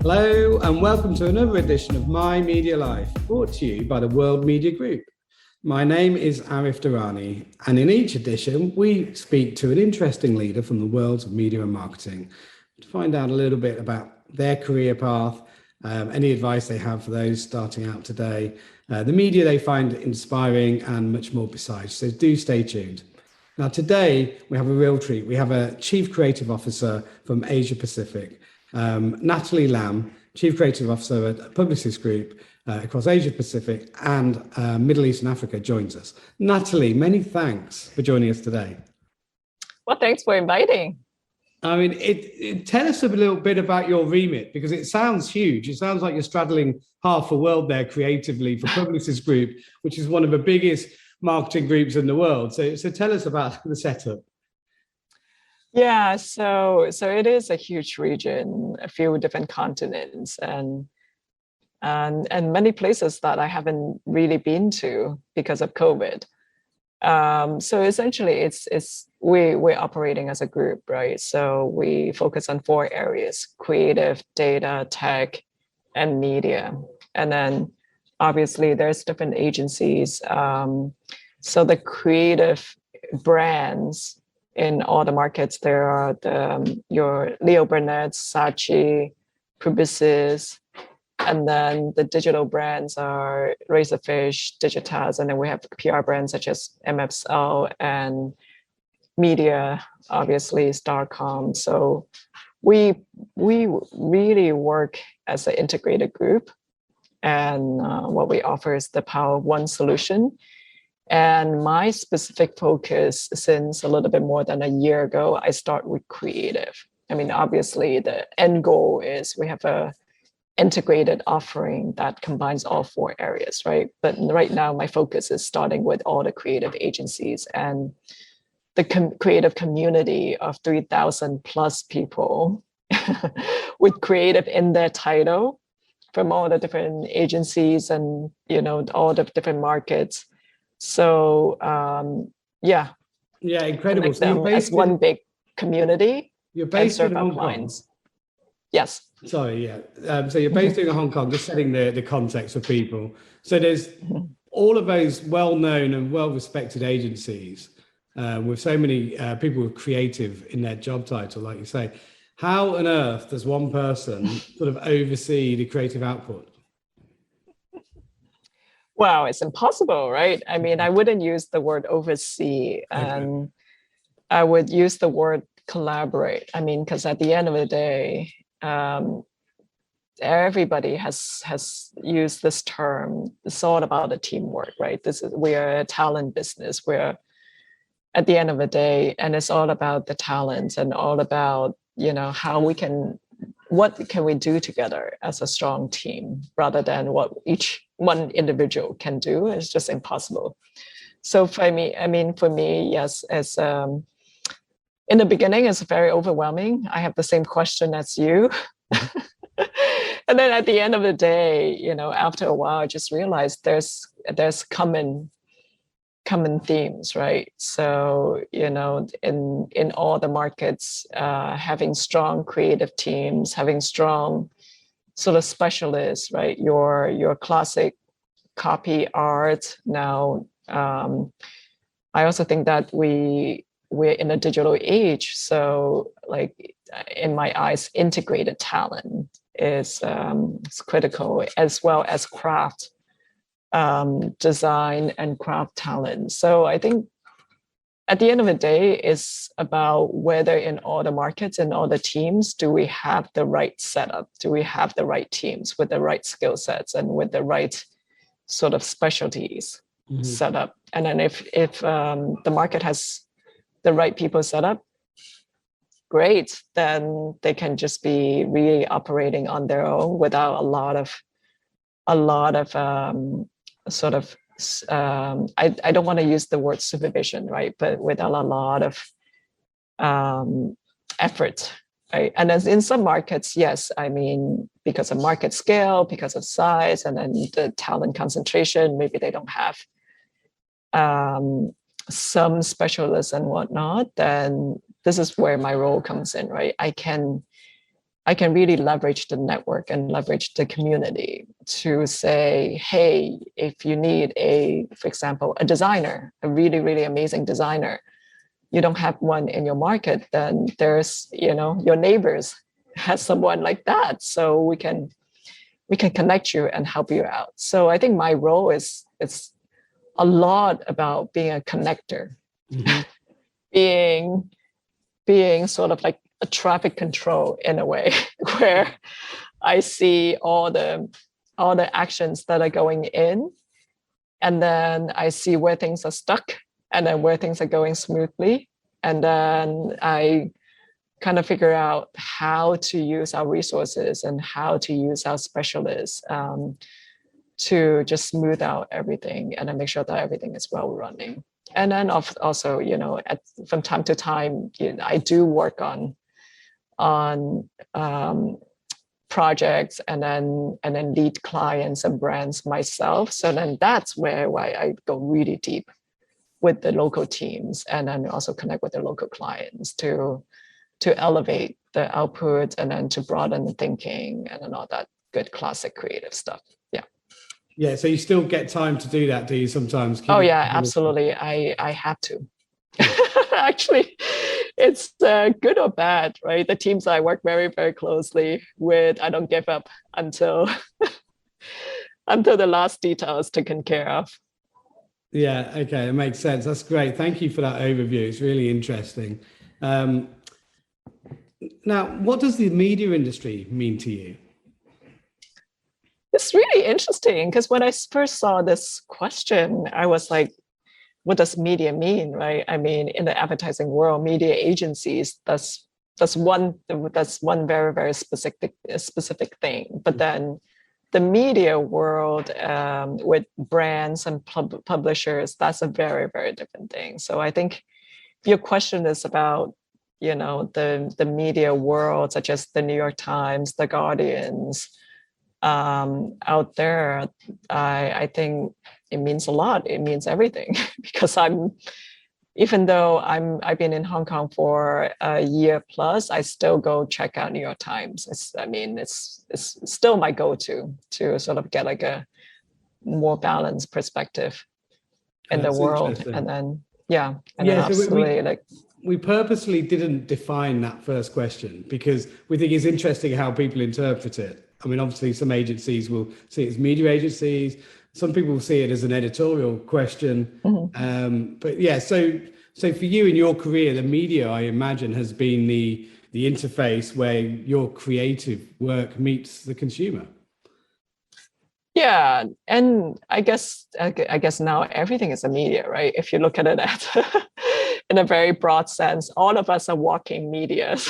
Hello and welcome to another edition of My Media Life, brought to you by the World Media Group. My name is Arif Durrani, and in each edition we speak to an interesting leader from the worlds of media and marketing to find out a little bit about their career path, any advice they have for those starting out today, the media they find inspiring, and much more besides. So do stay tuned. Now today we have a real treat. We have a Chief Creative Officer from Asia Pacific, Natalie Lam, Chief Creative Officer at Publicis Groupe across Asia Pacific and Middle East and Africa, joins us. Natalie, many thanks for joining us today. Well, thanks for inviting. I mean, tell us a little bit about your remit, because it sounds huge. It sounds like you're straddling half a world there creatively for Publicis Groupe, which is one of the biggest marketing groups in the world. So tell us about the setup. Yeah, so it is a huge region, a few different continents, and many places that I haven't really been to because of COVID. So essentially, we're operating as a group, right? So we focus on 4 areas: creative, data, tech, and media. And then obviously there's different agencies. So the creative brands in all the markets, there are your Leo Burnett, Saatchi, Publicis, and then the digital brands are Razorfish, Digitaz, and then we have PR brands such as MFSL and media, obviously Starcom. So we really work as an integrated group, and what we offer is the power of one solution. And my specific focus, since a little bit more than a year ago, I start with creative. I mean, obviously the end goal is we have a integrated offering that combines all 4 areas, right? But right now my focus is starting with all the creative agencies and the creative community of 3,000 plus people with creative in their title from all the different agencies and, all the different markets. So yeah, incredible. So them as one big community. You're based in Hong Kong. Yes. Sorry, yeah. So you're based in Hong Kong, just setting the context for people. So there's all of those well-known and well-respected agencies with so many people with creative in their job title, like you say. How on earth does one person sort of oversee the creative output? Wow, it's impossible, right? I mean, I wouldn't use the word oversee, and I would use the word collaborate. I mean, because at the end of the day, everybody has used this term. It's all about the teamwork, right? We are a talent business. We're at the end of the day, and it's all about the talents and all about, what can we do together as a strong team rather than what each one individual can do. Is just impossible. So for me, yes, as in the beginning, it's very overwhelming. I have the same question as you. And then at the end of the day, after a while, I just realized there's common themes, right? So, in all the markets, having strong creative teams, having strong sort of specialists, right? Your classic copy art. Now, I also think that we're in a digital age. So like in my eyes, integrated talent is critical, as well as craft, design and craft talent. So I think at the end of the day, it's about whether in all the markets and all the teams, do we have the right setup? Do we have the right teams with the right skill sets and with the right sort of specialties set up? And then if the market has the right people set up, great, then they can just be really operating on their own without a lot of sort of I don't want to use the word supervision, right? But without a lot of effort, right? And as in some markets, yes, I mean, because of market scale, because of size, and then the talent concentration, maybe they don't have some specialists and whatnot, then this is where my role comes in, right? I can I can really leverage the network and leverage the community to say, hey, if you need for example, a designer, a really, really amazing designer, you don't have one in your market, then there's, your neighbors has someone like that. So we can connect you and help you out. So I think my role it's a lot about being a connector, mm-hmm. being sort of like a traffic control in a way, where I see all the actions that are going in, and then I see where things are stuck, and then where things are going smoothly, and then I kind of figure out how to use our resources and how to use our specialists to just smooth out everything and then make sure that everything is well running. And then also, from time to time, I do work on projects and then lead clients and brands myself. So then that's where I go really deep with the local teams, and then also connect with the local clients to elevate the output and then to broaden the thinking and then all that good classic creative stuff. Yeah. Yeah. So you still get time to do that, do you sometimes? Oh yeah, absolutely. I have to. Actually, it's good or bad, right? The teams I work very, very closely with, I don't give up until the last detail is taken care of. Yeah, okay, it makes sense. That's great. Thank you for that overview. It's really interesting. Now, what does the media industry mean to you? It's really interesting because when I first saw this question, I was like, what does media mean, right? I mean, in the advertising world, media agencies, that's one very, very specific thing. But then the media world with brands and publishers, that's a very, very different thing. So I think if your question is about, the media world, such as the New York Times, the Guardians, out there, I think it means a lot. It means everything because even though I've been in Hong Kong for a year plus, I still go check out New York Times. It's still my go-to to sort of get like a more balanced perspective in the world. And then, absolutely. We purposely didn't define that first question because we think it's interesting how people interpret it. I mean, obviously some agencies will see it as media agencies. Some people will see it as an editorial question. Mm-hmm. But yeah, so for you in your career, the media, I imagine, has been the interface where your creative work meets the consumer. Yeah, and I guess now everything is a media, right? If you look at it in a very broad sense, all of us are walking medias.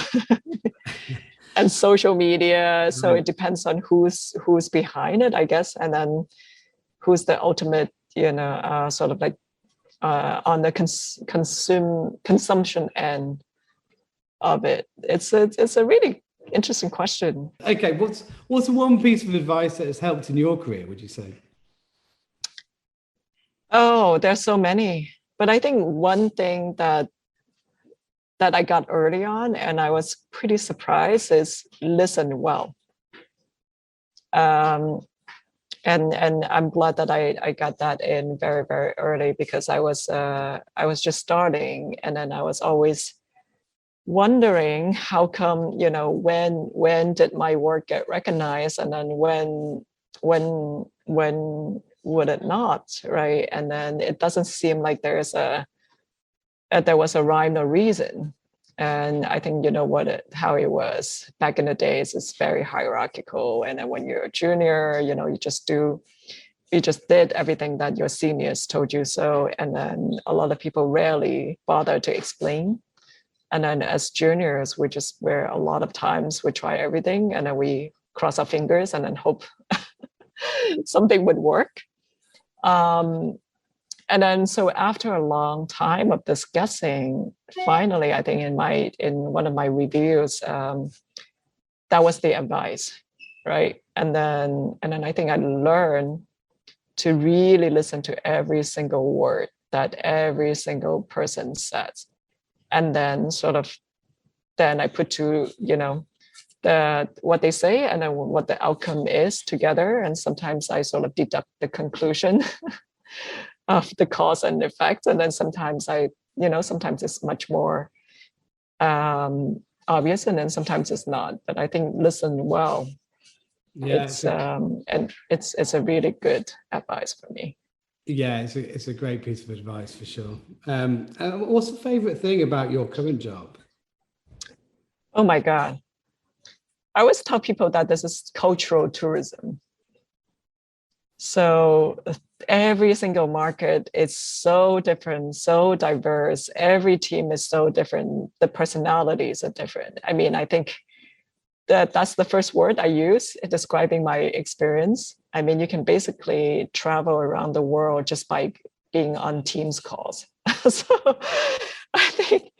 And social media, so it depends on who's behind it, I guess, and then who's the ultimate, sort of like on the consumption end of it. It's a really interesting question. Okay, what's one piece of advice that has helped in your career, would you say? Oh, there's so many, but I think one thing that I got early on, and I was pretty surprised, is listen well. And I'm glad that I got that in very, very early because I was just starting, and then I was always wondering how come, when did my work get recognized, and then when would it not, right? And then it doesn't seem like there was a rhyme or reason. And I think how it was back in the days is very hierarchical. And then when you're a junior, you just did everything that your seniors told you so. And then a lot of people rarely bother to explain. And then as juniors, where a lot of times we try everything and then we cross our fingers and then hope something would work. And then, so after a long time of this guessing, finally, I think in one of my reviews, that was the advice, right? And then I think I learned to really listen to every single word that every single person says, and then I put what they say and then what the outcome is together. And sometimes I sort of deduct the conclusion of the cause and effect. And then sometimes sometimes it's much more obvious, and then sometimes it's not. But I think listen well. Yeah, it's a really good advice for me. Yeah, it's a great piece of advice for sure. What's the favorite thing about your current job? Oh my God. I always tell people that this is cultural tourism. So every single market is so different, so diverse. Every team is so different. The personalities are different. I mean, I think that's the first word I use in describing my experience. I mean, you can basically travel around the world just by being on Teams calls. So I think,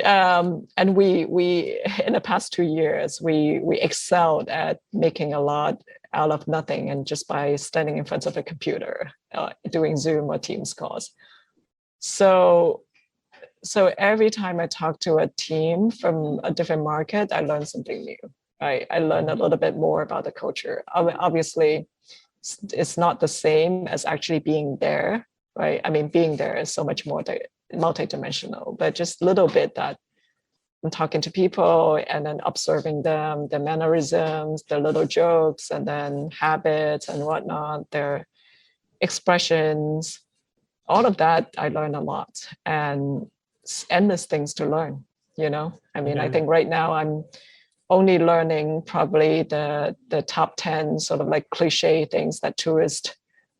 and we in the past 2 years, we excelled at making a lot out of nothing, and just by standing in front of a computer, doing Zoom or Teams calls. So every time I talk to a team from a different market, I learn something new. Right? I learn a little bit more about the culture. Obviously, it's not the same as actually being there, right? I mean, being there is so much more multidimensional, but just a little bit that I'm talking to people and then observing them, their mannerisms, their little jokes, and then habits and whatnot, their expressions, all of that, I learn a lot, and endless things to learn, I mean, I think right now I'm only learning probably the top 10 sort of like cliche things that tourists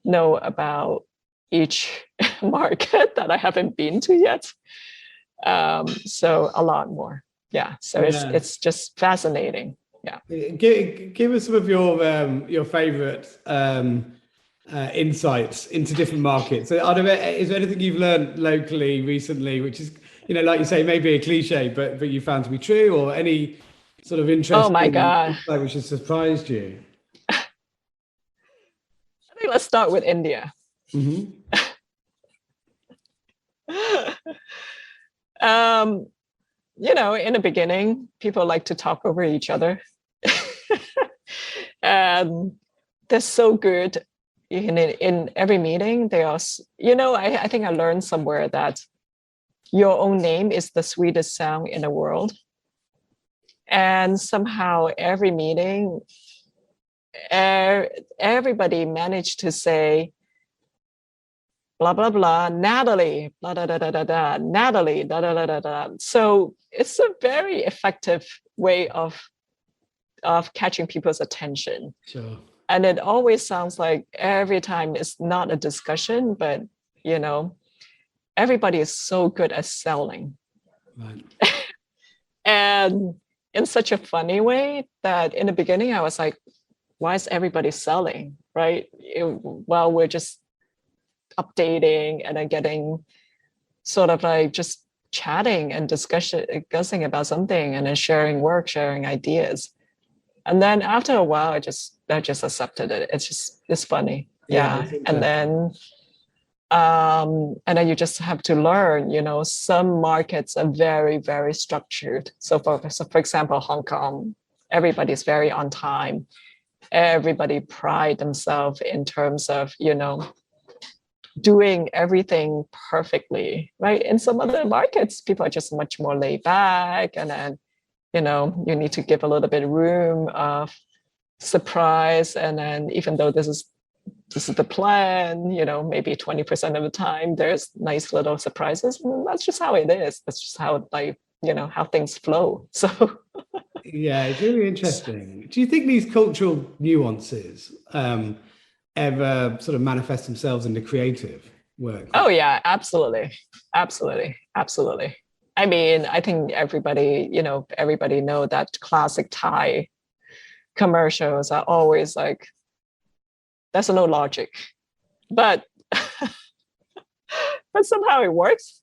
know about each market that I haven't been to yet. So a lot more. Yeah. So it's just fascinating. Yeah. Give us some of your favorite insights into different markets. So is there anything you've learned locally recently, which is, like you say, maybe a cliche, but you found to be true, or any sort of interesting oh my God. insight which has surprised you? I think let's start with India. Mm-hmm. In the beginning, people like to talk over each other. And they're so good in every meeting. They are, I think I learned somewhere that your own name is the sweetest sound in the world. And somehow every meeting, everybody managed to say, blah, blah, blah, Natalie, blah, da, da, da, da, da, Natalie, da, da, da, da, da. So it's a very effective way of catching people's attention. Sure. And it always sounds like every time it's not a discussion, but, everybody is so good at selling. Right. And in such a funny way that in the beginning, I was like, why is everybody selling, right? Well, we're just updating and then getting sort of like just chatting and discussing about something, and then sharing work, sharing ideas. And then after a while, I just accepted it. It's funny. Yeah. And then you just have to learn, some markets are very, very structured. So for example, Hong Kong, everybody's very on time. Everybody pride themselves in terms of, doing everything perfectly, right? In some other markets, people are just much more laid back, and then, you need to give a little bit of room of surprise. And then even though this is the plan, maybe 20% of the time, there's nice little surprises. And that's just how it is. That's just how how things flow. So yeah, it's really interesting. Do you think these cultural nuances ever sort of manifest themselves in the creative work? Oh yeah, absolutely. I mean, I think everybody know that classic Thai commercials are always like, there's no logic, but somehow it works.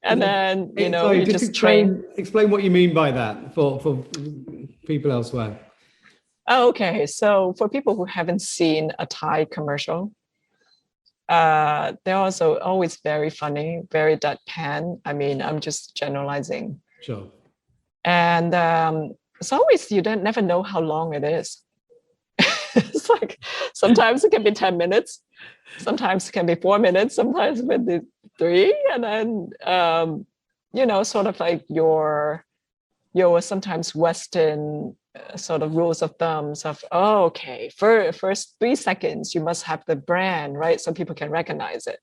And then, sorry, just explain what you mean by that for people elsewhere. Oh, okay. So for people who haven't seen a Thai commercial, they're also always very funny, very deadpan. I mean, I'm just generalizing. Sure. And it's always, you don't never know how long it is. It's like sometimes it can be 10 minutes, sometimes it can be 4 minutes, sometimes it can be 3, and then sort of like your sometimes Western sort of rules of thumbs of, oh, okay, for first 3 seconds you must have the brand, right, so people can recognize it,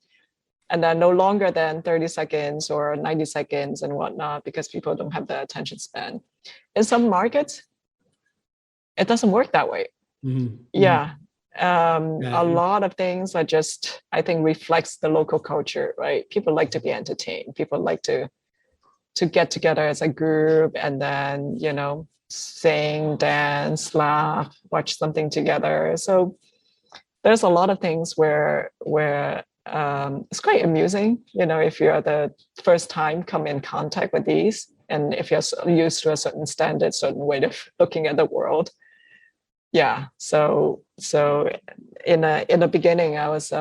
and then no longer than 30 seconds or 90 seconds and whatnot, because people don't have the attention span. In some markets, it doesn't work that way. Mm-hmm. Yeah. A lot of things are just, I think, reflects the local culture, right? People like to be entertained. People like to get together as a group and then, sing, dance, laugh, watch something together. So there's a lot of things where it's quite amusing, if you're the first time come in contact with these, and if you're used to a certain standard, certain way of looking at the world. Yeah. So in the beginning, I was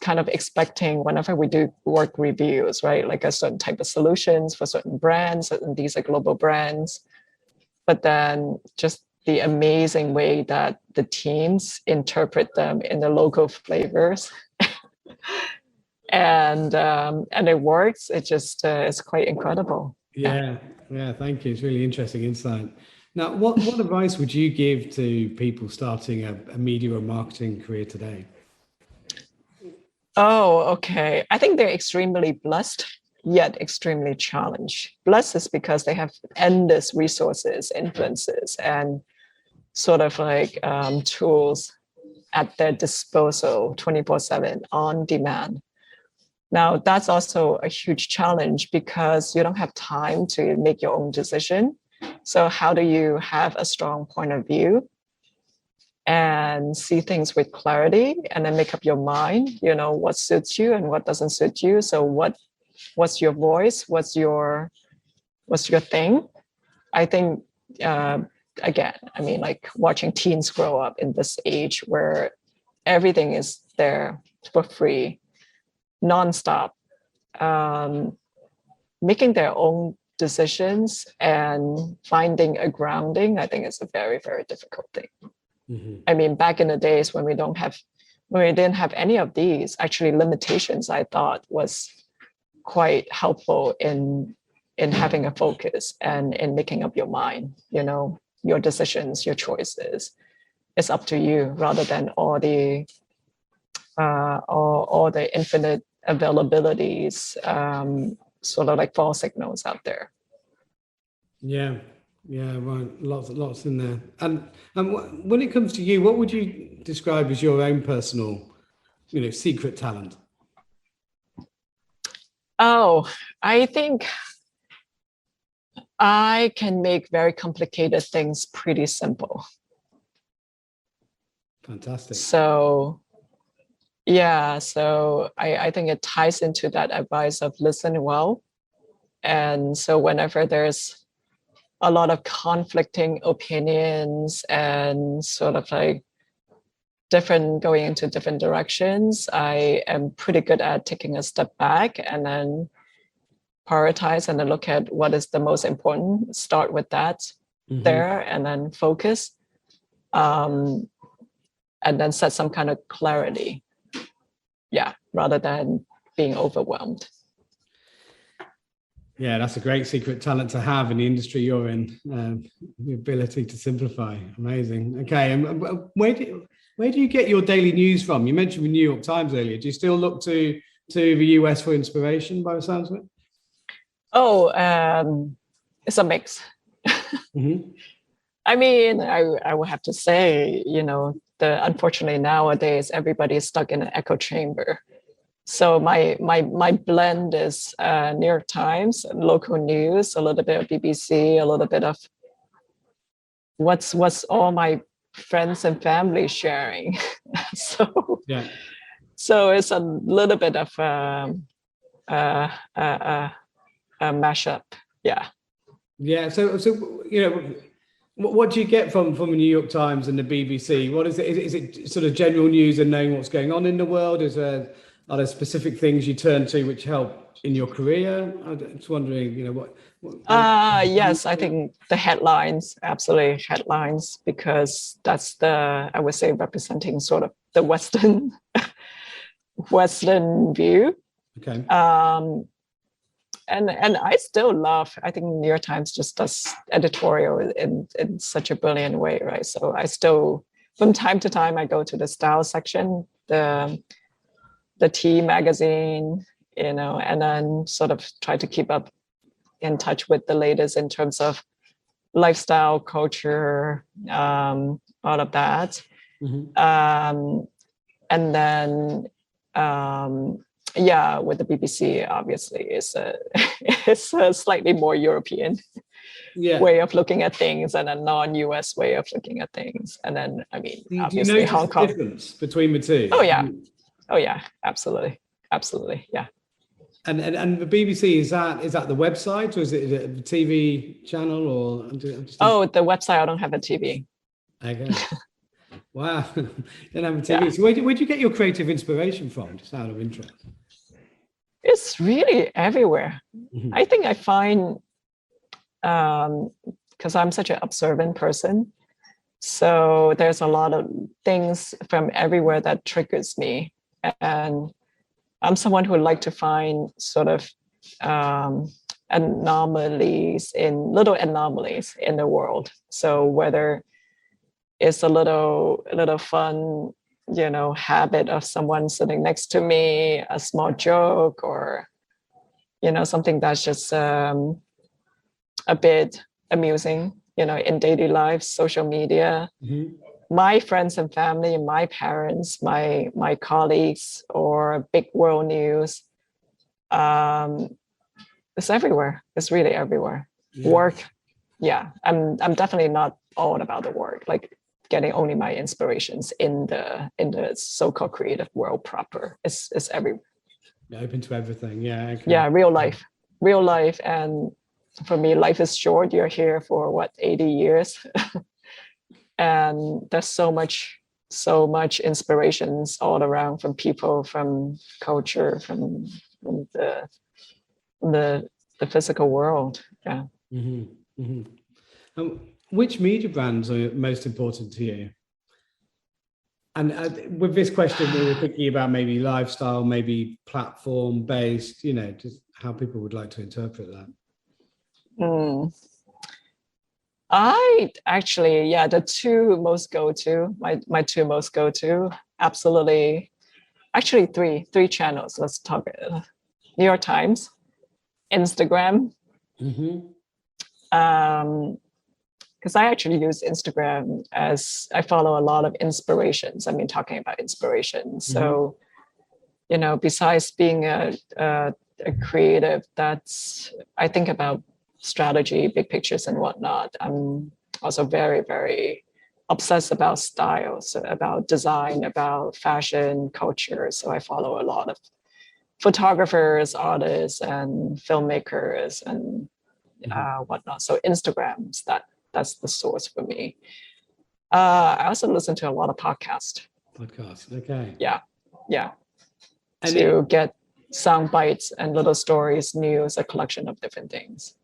kind of expecting whenever we do work reviews, right, like a certain type of solutions for certain brands, and these are global brands. But then just the amazing way that the teams interpret them in the local flavors, and it works. It just it's quite incredible. Yeah. Thank you. It's really interesting insight. Now, what advice would you give to people starting a media or marketing career today? Oh, okay. I think they're extremely blessed, yet extremely challenged. Blessed is because they have endless resources, influences, and sort of like tools at their disposal 24/7 on demand. Now, that's also a huge challenge because you don't have time to make your own decision. So how do you have a strong point of view and see things with clarity, and then make up your mind, what suits you and what doesn't suit you? So what's your voice? What's your thing? I think, again, I mean, like watching teens grow up in this age where everything is there for free, nonstop, making their own decisions and finding a grounding, I think it's a very, very difficult thing. Mm-hmm. I mean, back in the days when we didn't have any of these, actually limitations, I thought was quite helpful in having a focus and in making up your mind, your decisions, your choices. It's up to you rather than all the infinite availabilities, sort of like false signals out there. Yeah, right. Lots in there. And when it comes to you, what would you describe as your own personal, secret talent? Oh, I think I can make very complicated things pretty simple. Fantastic. So I think it ties into that advice of listen well. And so whenever there's a lot of conflicting opinions and sort of like going into different directions, I am pretty good at taking a step back and then prioritize and then look at what is the most important, start with that there, and then focus, and then set some kind of clarity. Yeah, rather than being overwhelmed. Yeah, that's a great secret talent to have in the industry you're in. The ability to simplify, amazing. Okay, and where do you get your daily news from? You mentioned the New York Times earlier. Do you still look to the US for inspiration, by the sounds of it? Oh, it's a mix. Mm-hmm. I mean, I would have to say, unfortunately nowadays everybody is stuck in an echo chamber. So my blend is New York Times, local news, a little bit of BBC, a little bit of what's all my friends and family sharing. So it's a little bit of a mashup. Yeah. So what do you get from the New York Times and the BBC? What is it? Is it sort of general news and knowing what's going on in the world? Is there are there specific things you turn to which help in your career? I'm just wondering, Yes, I think the headlines, absolutely headlines, because that's I would say, representing sort of the Western view. Okay. And I still love, I think New York Times just does editorial in such a brilliant way, right? So I still, from time to time, I go to the style section, the tea magazine, and then sort of try to keep up in touch with the latest in terms of lifestyle, culture, all of that. Mm-hmm. And then, with the BBC, obviously, it's a slightly more European way of looking at things and a non-US way of looking at things. And then, I mean, do you notice Hong Kong, the difference between the two? Oh yeah, absolutely, yeah. And the BBC, is that the website, or is it a TV channel, or? The website. I don't have a TV. Okay. Wow, you don't have a TV. Yeah. So where do you get your creative inspiration from, just out of interest? It's really everywhere. Mm-hmm. I think I find, because I'm such an observant person, so there's a lot of things from everywhere that triggers me. And I'm someone who would like to find sort of little anomalies in the world. So whether it's a little fun, habit of someone sitting next to me, a small joke, or, something that's just a bit amusing, in daily life, social media. Mm-hmm. My friends and family, my parents, my colleagues, or big world news. It's everywhere. It's really everywhere. Yeah. Work. Yeah. I'm definitely not all about the work, like getting only my inspirations in the so-called creative world proper. It's everywhere. Yeah, open to everything. Yeah. Okay. Yeah. Real life. And for me, life is short. You're here for 80 years. And there's so much inspirations all around, from people, from culture, from the physical world. Yeah. Mm-hmm. Mm-hmm. Which media brands are most important to you? And with this question, we were thinking about maybe lifestyle, maybe platform based, just how people would like to interpret that. I actually, the two most go-to, my two most go-to, absolutely, actually three channels. Let's talk New York Times, Instagram. Mm-hmm. Because I actually use Instagram as I follow a lot of inspirations. I mean, talking about inspiration. So, besides being a creative, I think about strategy, big pictures and whatnot. I'm also very, very obsessed about style, so about design, about fashion, culture. So I follow a lot of photographers, artists, and filmmakers and whatnot. So Instagram's that's the source for me. I also listen to a lot of podcasts. Okay. Yeah. And to get sound bites and little stories, news, a collection of different things.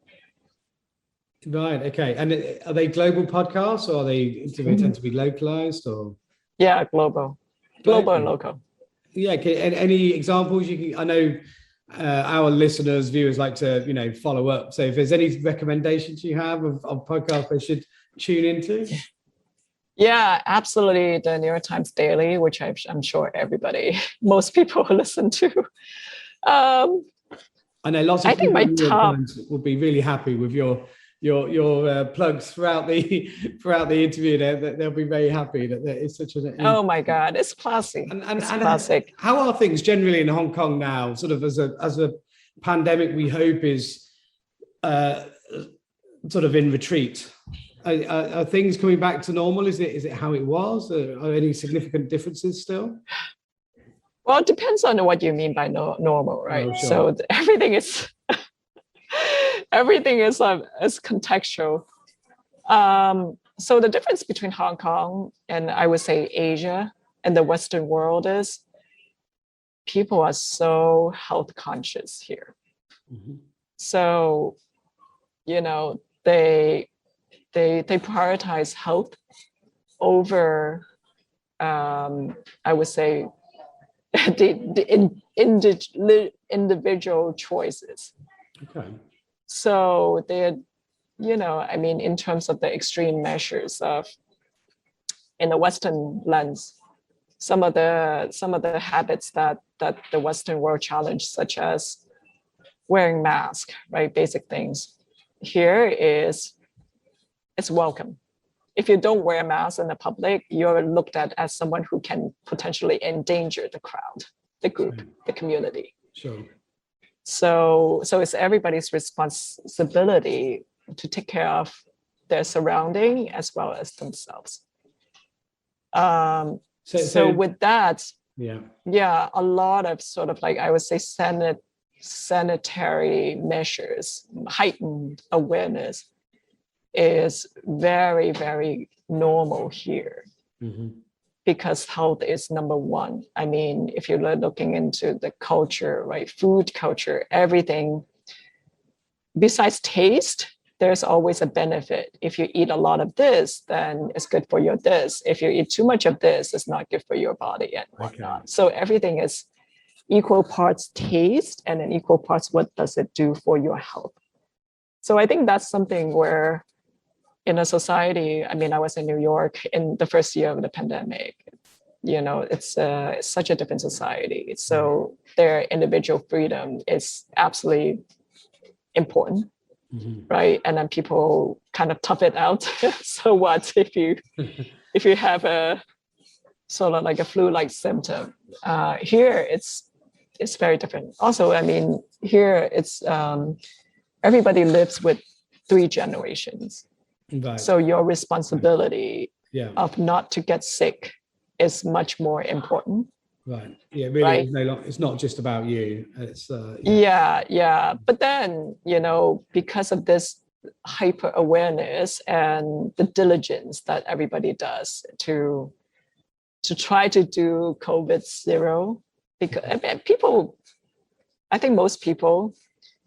Right. Okay. And are they global podcasts, or do they tend to be localized, or? Yeah, global and local. Yeah. Okay. And any examples you can? I know our listeners, viewers like to, follow up. So if there's any recommendations you have of podcasts they should tune into. Yeah, absolutely. The New York Times Daily, which I'm sure most people listen to. I know lots of people in New York Times will be really happy with your plugs throughout the interview. They'll be very happy that it's such an. Oh my God, it's classy. It's classic. How are things generally in Hong Kong now? Sort of as a pandemic, we hope is sort of in retreat. Are things coming back to normal? Is it how it was? Are any significant differences still? Well, it depends on what you mean by normal, right? Oh, sure. So everything is contextual. So the difference between Hong Kong and I would say Asia and the Western world is people are so health conscious here. Mhm. So, they prioritize health over, I would say, the individual choices. Okay. So they're, in terms of the extreme measures of, in the Western lens, some of the habits that the Western world challenged, such as wearing mask, right? Basic things. Here is, it's welcome. If you don't wear a mask in the public, you're looked at as someone who can potentially endanger the crowd, the group, the community. Sure. So it's everybody's responsibility to take care of their surrounding as well as themselves. So with that, yeah, a lot of sort of like, I would say, sanitary measures, heightened awareness is very, very normal here. Mm-hmm. Because health is number one. I mean, if you're looking into the culture, right, food culture, everything, besides taste, there's always a benefit. If you eat a lot of this, then it's good for your this. If you eat too much of this, it's not good for your body and whatnot. Okay. So everything is equal parts taste and then equal parts what does it do for your health. So I think that's something where in a society, I mean, I was in New York in the first year of the pandemic, it's such a different society. So their individual freedom is absolutely important, right? And then people kind of tough it out. So what if you have a sort of like a flu-like symptom? Here, it's very different. Also, I mean, here it's everybody lives with 3 generations. Right. So your responsibility of not to get sick is much more important. Right. Yeah, really, right? It's not just about you. It's yeah. But then, because of this hyper awareness and the diligence that everybody does to try to do COVID zero, because I think most people,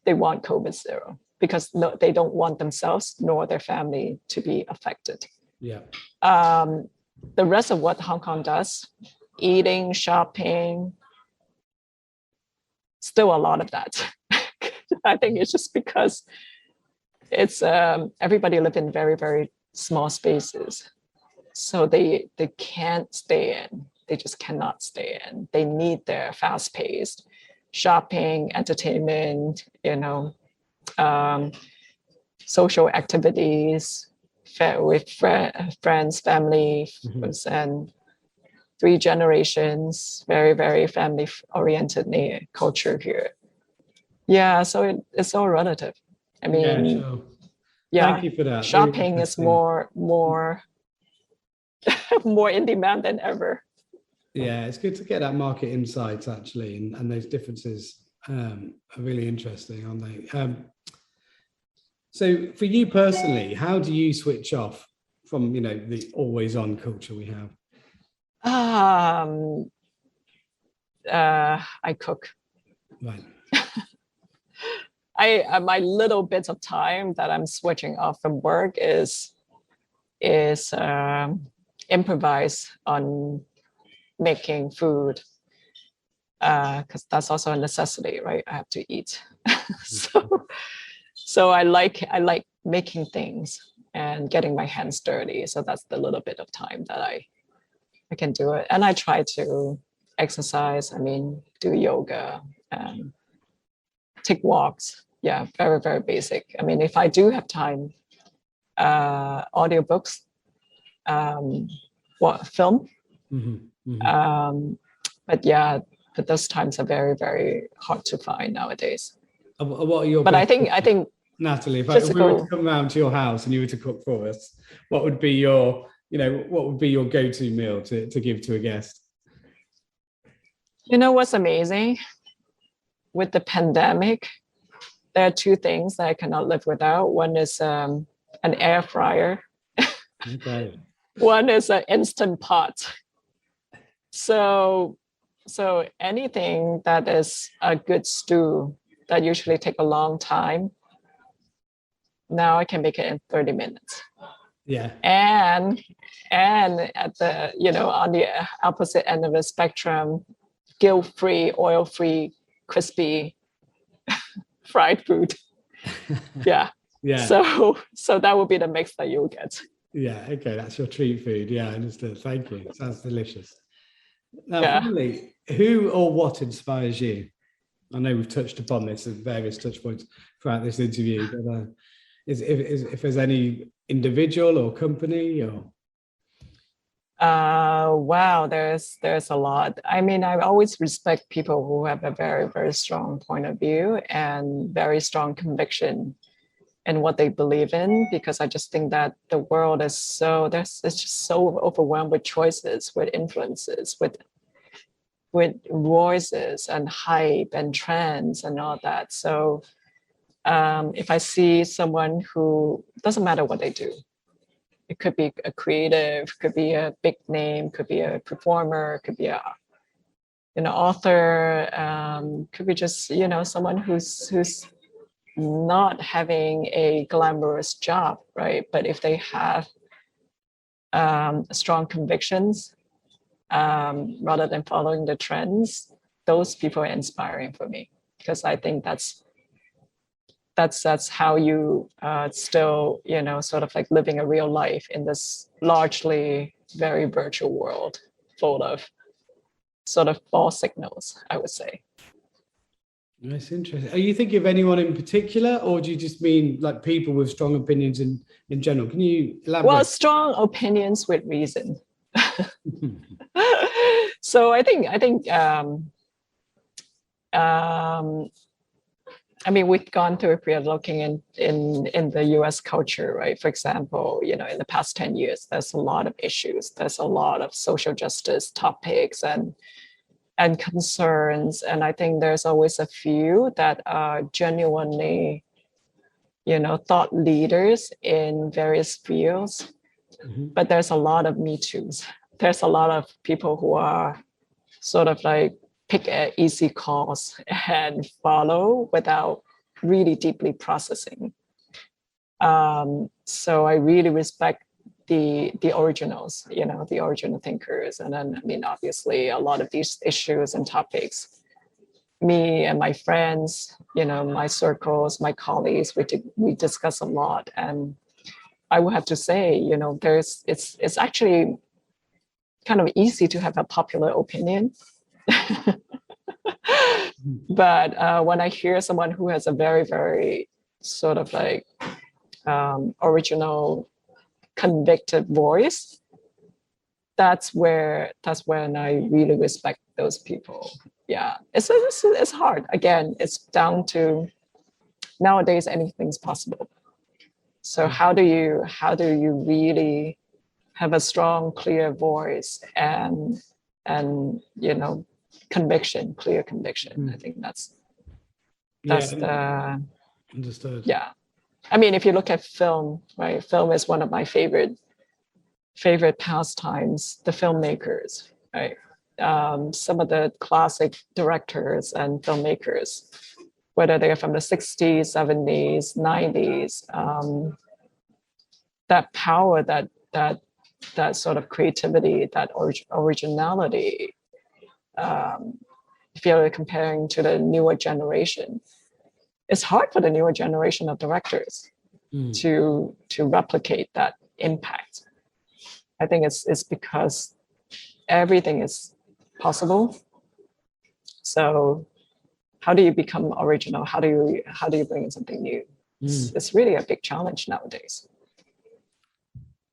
they want COVID zero. Because they don't want themselves nor their family to be affected. Yeah. The rest of what Hong Kong does, eating, shopping, still a lot of that. I think it's just because it's everybody live in very, very small spaces. So they can't stay in. They just cannot stay in. They need their fast-paced shopping, entertainment, social activities with friends, family, and 3 generations, very, very family oriented culture here. Yeah, so it's all relative. I mean, sure. Thank you for that. Shopping is more more in demand than ever. Yeah, it's good to get that market insights actually, and those differences are really interesting, aren't they? So for you personally, how do you switch off from, the always on culture we have? I cook. Right. My little bits of time that I'm switching off from work is improvise on making food, because that's also a necessity, right? I have to eat. So I like making things and getting my hands dirty. So that's the little bit of time that I can do it. And I try to exercise. I mean, do yoga, take walks. Yeah, very, very basic. I mean, if I do have time, audiobooks, film. But those times are very, very hard to find nowadays. What are your? But I think Natalie, if we were to come around to your house and you were to cook for us, what would be your go-to meal to give to a guest? You know what's amazing? With the pandemic, there are 2 things that I cannot live without. One is an air fryer. Okay. One is an Instant Pot. So so anything that is a good stew that usually take a long time, now I can make it in 30 minutes. Yeah. And at the, on the opposite end of the spectrum, guilt-free, oil-free, crispy fried food. Yeah. Yeah. So that would be the mix that you'll get. Yeah. Okay. That's your treat food. Yeah. I understood. Thank you. Sounds delicious. Now, Yeah. finally, who or what inspires you? I know we've touched upon this at various touch points throughout this interview, but if there's any individual or company or wow, there's a lot. I mean, I always respect people who have a very, very strong point of view and very strong conviction in what they believe in, because I just think that the world is it's just so overwhelmed with choices, with influences, with voices and hype and trends and all that. So if I see someone who, doesn't matter what they do, it could be a creative, could be a big name, could be a performer, could be an author, could be just someone who's not having a glamorous job, right? But if they have strong convictions, rather than following the trends, those people are inspiring for me, because I think that's how you still, sort of like living a real life in this largely very virtual world full of sort of false signals, I would say. That's interesting. Are you thinking of anyone in particular, or do you just mean like people with strong opinions in general? Can you elaborate? Well, strong opinions with reason. So I think I mean, we've gone through, if we are looking in the US culture, right? For example, in the past 10 years, there's a lot of issues. There's a lot of social justice topics and concerns. And I think there's always a few that are genuinely, thought leaders in various fields. Mm-hmm. But there's a lot of Me Too's. There's a lot of people who are sort of like pick easy calls and follow without really deeply processing. So I really respect the originals, the original thinkers. And then, I mean, obviously a lot of these issues and topics, me and my friends, my circles, my colleagues, we discuss a lot. And I would have to say, it's actually kind of easy to have a popular opinion. But when I hear someone who has a very, very sort of like original, convicted voice, that's when I really respect those people. Yeah, it's hard. Again, it's down to nowadays anything's possible. So how do you really have a strong, clear voice and conviction, clear conviction? I think that's the understood. Yeah. I mean, if you look at film, right? Film is one of my favorite pastimes, the filmmakers, right? Some of the classic directors and filmmakers, whether they're from the 60s, 70s, 90s, that power, that sort of creativity, that originality, if you're comparing to the newer generation, it's hard for the newer generation of directors to replicate that impact. I think it's because everything is possible. So how do you become original? How do you bring in something new? It's really a big challenge nowadays.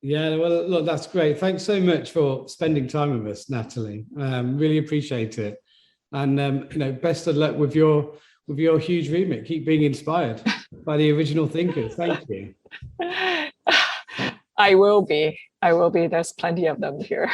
Yeah, well, look, that's great. Thanks so much for spending time with us, Natalie. Really appreciate it. And best of luck with your huge remit. Keep being inspired by the original thinkers. Thank you. I will be. There's plenty of them here.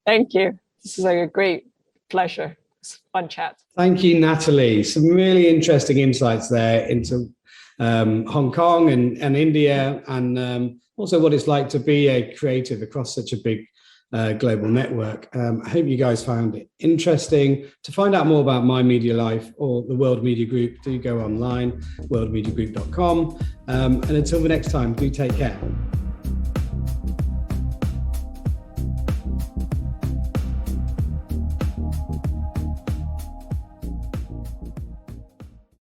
Thank you. This is a great pleasure. It's a fun chat. Thank you, Natalie. Some really interesting insights there into Hong Kong and India, and also what it's like to be a creative across such a big global network. I hope you guys found it interesting. To find out more about My Media Life or the World Media Group, do go online, worldmediagroup.com. And until the next time, do take care.